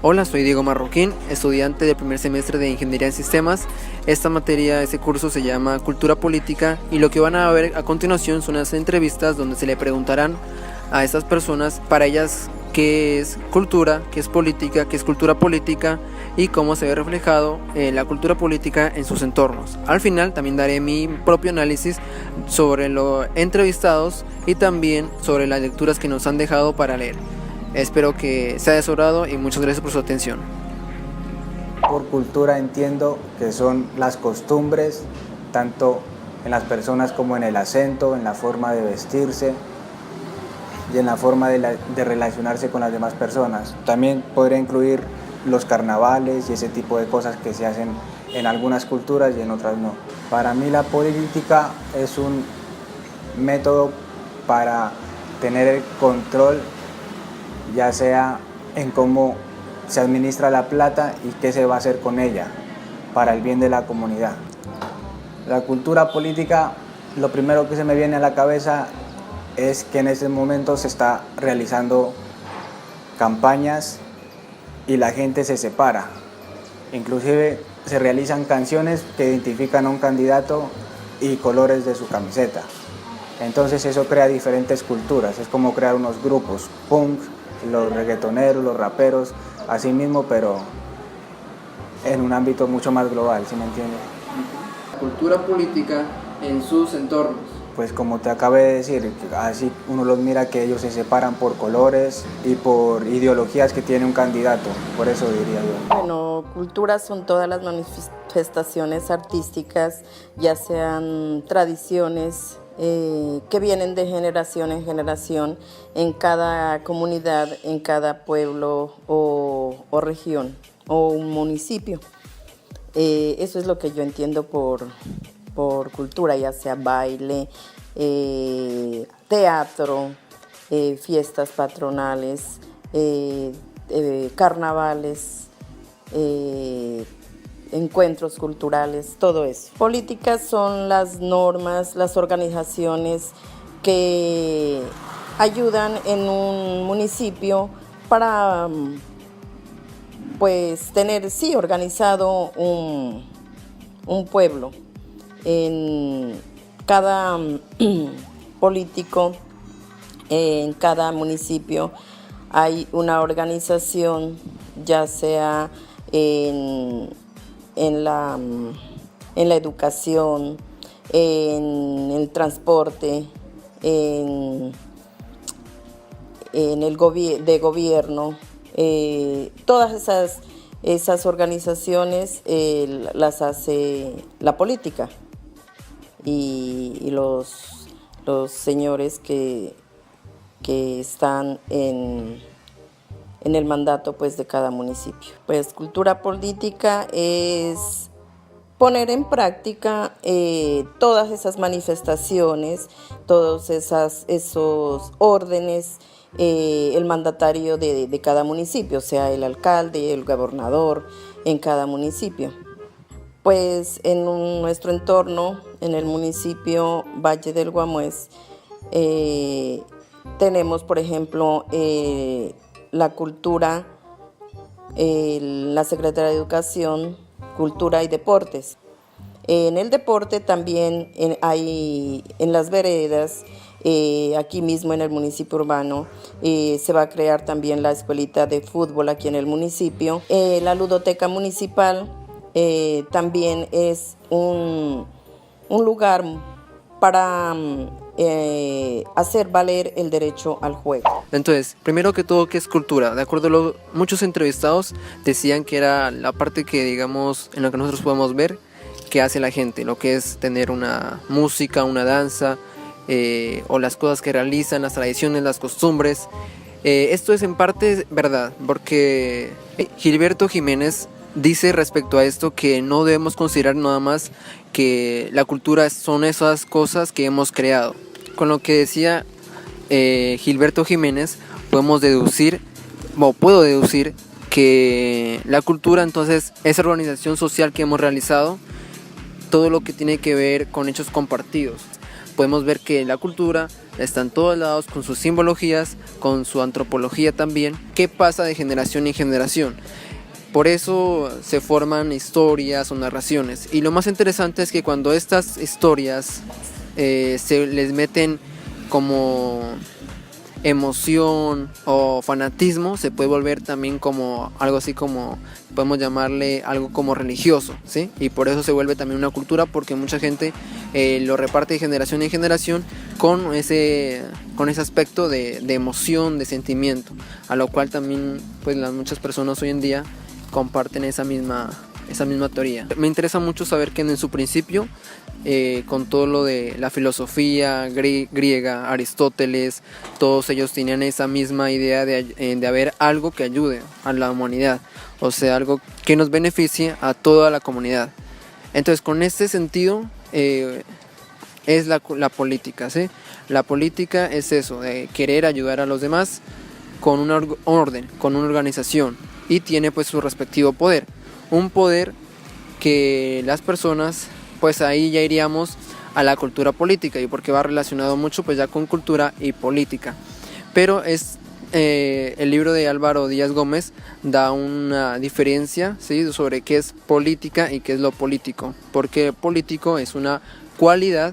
Hola, soy Diego Marroquín, estudiante del primer semestre de Ingeniería en Sistemas. Esta materia, este curso se llama Cultura Política y lo que van a ver a continuación son unas entrevistas donde se le preguntarán a estas personas para ellas qué es cultura, qué es política, qué es cultura política y cómo se ve reflejado la cultura política en sus entornos. Al final también daré mi propio análisis sobre los entrevistados y también sobre las lecturas que nos han dejado para leer. Espero que sea de su agrado y muchas gracias por su atención. Por cultura entiendo que son las costumbres, tanto en las personas como en el acento, en la forma de vestirse y en la forma de relacionarse con las demás personas. También podría incluir los carnavales y ese tipo de cosas que se hacen en algunas culturas y en otras no. Para mí la política es un método para tener el control, ya sea en cómo se administra la plata y qué se va a hacer con ella para el bien de la comunidad. La cultura política, lo primero que se me viene a la cabeza es que en este momento se está realizando campañas y la gente se separa. Inclusive se realizan canciones que identifican a un candidato y colores de su camiseta. Entonces eso crea diferentes culturas, es como crear unos grupos, punk, los reggaetoneros, los raperos, así mismo, pero en un ámbito mucho más global, ¿sí me entiendes? Cultura política en sus entornos. Pues como te acabé de decir, así uno los mira que ellos se separan por colores y por ideologías que tiene un candidato, por eso diría yo. Bueno, cultura son todas las manifestaciones artísticas, ya sean tradiciones, que vienen de generación en generación en cada comunidad, en cada pueblo o región o un municipio. Eso es lo que yo entiendo por cultura, ya sea baile, teatro, fiestas patronales, carnavales, encuentros culturales, todo eso. Políticas son las normas, las organizaciones que ayudan en un municipio para pues tener organizado un pueblo. En cada político, en cada municipio hay una organización, ya sea en la educación, en el transporte, en el de gobierno. Todas esas organizaciones las hace la política y los señores que están en el mandato pues de cada municipio. Pues cultura política es poner en práctica todas esas manifestaciones, todos esos órdenes, el mandatario de cada municipio, sea el alcalde, el gobernador en cada municipio. Pues en nuestro entorno, en el municipio Valle del Guamués, tenemos, por ejemplo, la cultura, la Secretaría de Educación, Cultura y Deportes. En el deporte también hay en las veredas, aquí mismo en el municipio urbano, se va a crear también la escuelita de fútbol aquí en el municipio. La ludoteca municipal también es un lugar para hacer valer el derecho al juego. Entonces, primero que todo, ¿qué es cultura? De acuerdo a muchos entrevistados decían que era la parte que, digamos, en lo que nosotros podemos ver que hace la gente, lo que es tener una música, una danza, o las cosas que realizan, las tradiciones, las costumbres. Esto es en parte verdad, porque Gilberto Jiménez dice respecto a esto que no debemos considerar nada más que la cultura son esas cosas que hemos creado. Con lo que decía Gilberto Jiménez, puedo deducir que la cultura entonces es la organización social que hemos realizado, todo lo que tiene que ver con hechos compartidos. Podemos ver que la cultura está en todos lados, con sus simbologías, con su antropología también, que pasa de generación en generación. Por eso se forman historias o narraciones. Y lo más interesante es que cuando estas historias se les meten como emoción o fanatismo, se puede volver también como algo así como, podemos llamarle algo como religioso, ¿sí? Y por eso se vuelve también una cultura, porque mucha gente lo reparte de generación en generación con ese aspecto de emoción, de sentimiento, a lo cual también pues muchas personas hoy en día comparten esa misma teoría. Me interesa mucho saber que en su principio, con todo lo de la filosofía griega, Aristóteles, todos ellos tenían esa misma idea de haber algo que ayude a la humanidad, o sea, algo que nos beneficie a toda la comunidad. Entonces, con este sentido es la política, ¿sí? La política es eso, de querer ayudar a los demás con un orden, con una organización, y tiene pues su respectivo poder. Un poder que las personas, pues ahí ya iríamos a la cultura política, y porque va relacionado mucho pues ya con cultura y política. Pero es el libro de Álvaro Díaz Gómez da una diferencia, ¿sí?, sobre qué es política y qué es lo político, porque político es una cualidad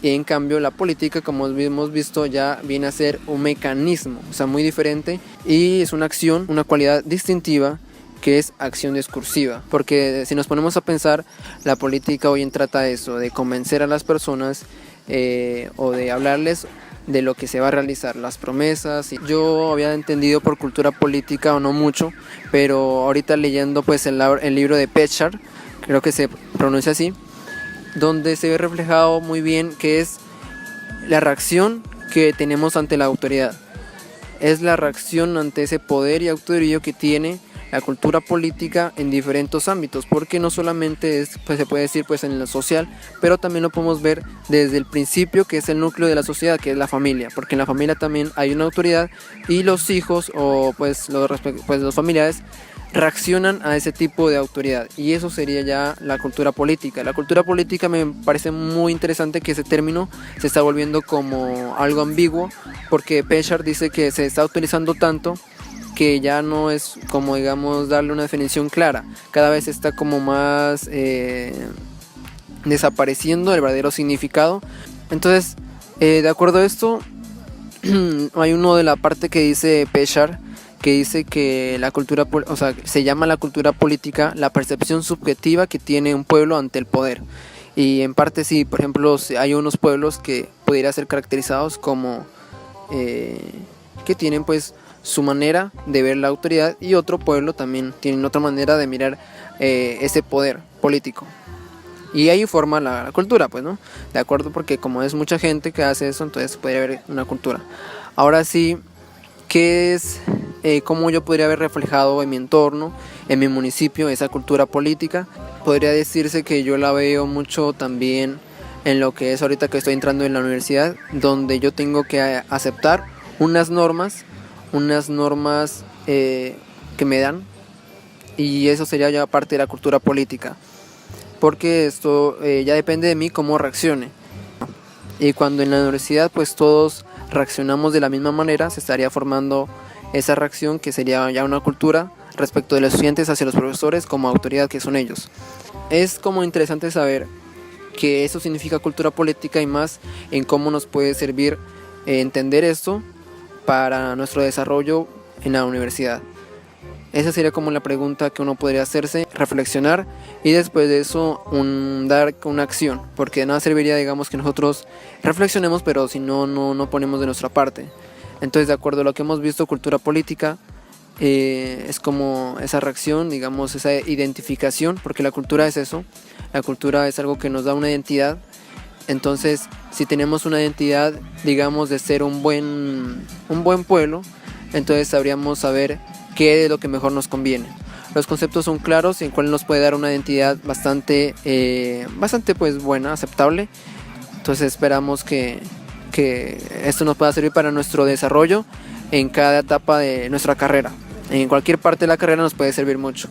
y en cambio la política, como hemos visto, ya viene a ser un mecanismo, o sea, muy diferente, y es una acción, una cualidad distintiva, que es acción discursiva, porque si nos ponemos a pensar, la política hoy en trata eso, de convencer a las personas o de hablarles de lo que se va a realizar, las promesas. Yo había entendido por cultura política o no mucho, pero ahorita leyendo pues el libro de Péchar, creo que se pronuncia así, donde se ve reflejado muy bien que es la reacción que tenemos ante la autoridad. Es la reacción ante ese poder y autoridad que tiene la cultura política en diferentes ámbitos, porque no solamente es, pues se puede decir pues en lo social, pero también lo podemos ver desde el principio, que es el núcleo de la sociedad, que es la familia, porque en la familia también hay una autoridad y los hijos o pues los familiares reaccionan a ese tipo de autoridad, y eso sería ya la cultura política. La cultura política me parece muy interesante que ese término se está volviendo como algo ambiguo, porque Péchar dice que se está utilizando tanto que ya no es como, digamos, darle una definición clara. Cada vez está como más desapareciendo el verdadero significado. Entonces, de acuerdo a esto, hay uno de la parte que dice Péchar, que dice que la cultura, o sea, se llama la cultura política la percepción subjetiva que tiene un pueblo ante el poder. Y en parte sí, por ejemplo, hay unos pueblos que pudieran ser caracterizados como que tienen pues su manera de ver la autoridad, y otro pueblo también tiene otra manera de mirar ese poder político. Y ahí forma la cultura, pues, ¿no? De acuerdo, porque como es mucha gente que hace eso, entonces podría haber una cultura. Ahora sí, ¿qué es, cómo yo podría haber reflejado en mi entorno, en mi municipio, esa cultura política? Podría decirse que yo la veo mucho también en lo que es ahorita que estoy entrando en la universidad, donde yo tengo que aceptar unas normas que me dan, y eso sería ya parte de la cultura política, porque esto ya depende de mí cómo reaccione. Y cuando en la universidad pues todos reaccionamos de la misma manera, se estaría formando esa reacción que sería ya una cultura respecto de los estudiantes hacia los profesores como autoridad que son ellos. Es como interesante saber que eso significa cultura política, y más en cómo nos puede servir entender esto para nuestro desarrollo en la universidad. Esa sería como la pregunta que uno podría hacerse, reflexionar, y después de eso dar una acción, porque de nada serviría, digamos, que nosotros reflexionemos, pero si no ponemos de nuestra parte. Entonces, de acuerdo a lo que hemos visto, cultura política es como esa reacción, digamos, esa identificación, porque la cultura es eso, la cultura es algo que nos da una identidad. Entonces, si tenemos una identidad, digamos, de ser un buen pueblo, entonces sabríamos saber qué es lo que mejor nos conviene. Los conceptos son claros, y en cual nos puede dar una identidad bastante pues buena, aceptable. Entonces esperamos que esto nos pueda servir para nuestro desarrollo en cada etapa de nuestra carrera. En cualquier parte de la carrera nos puede servir mucho.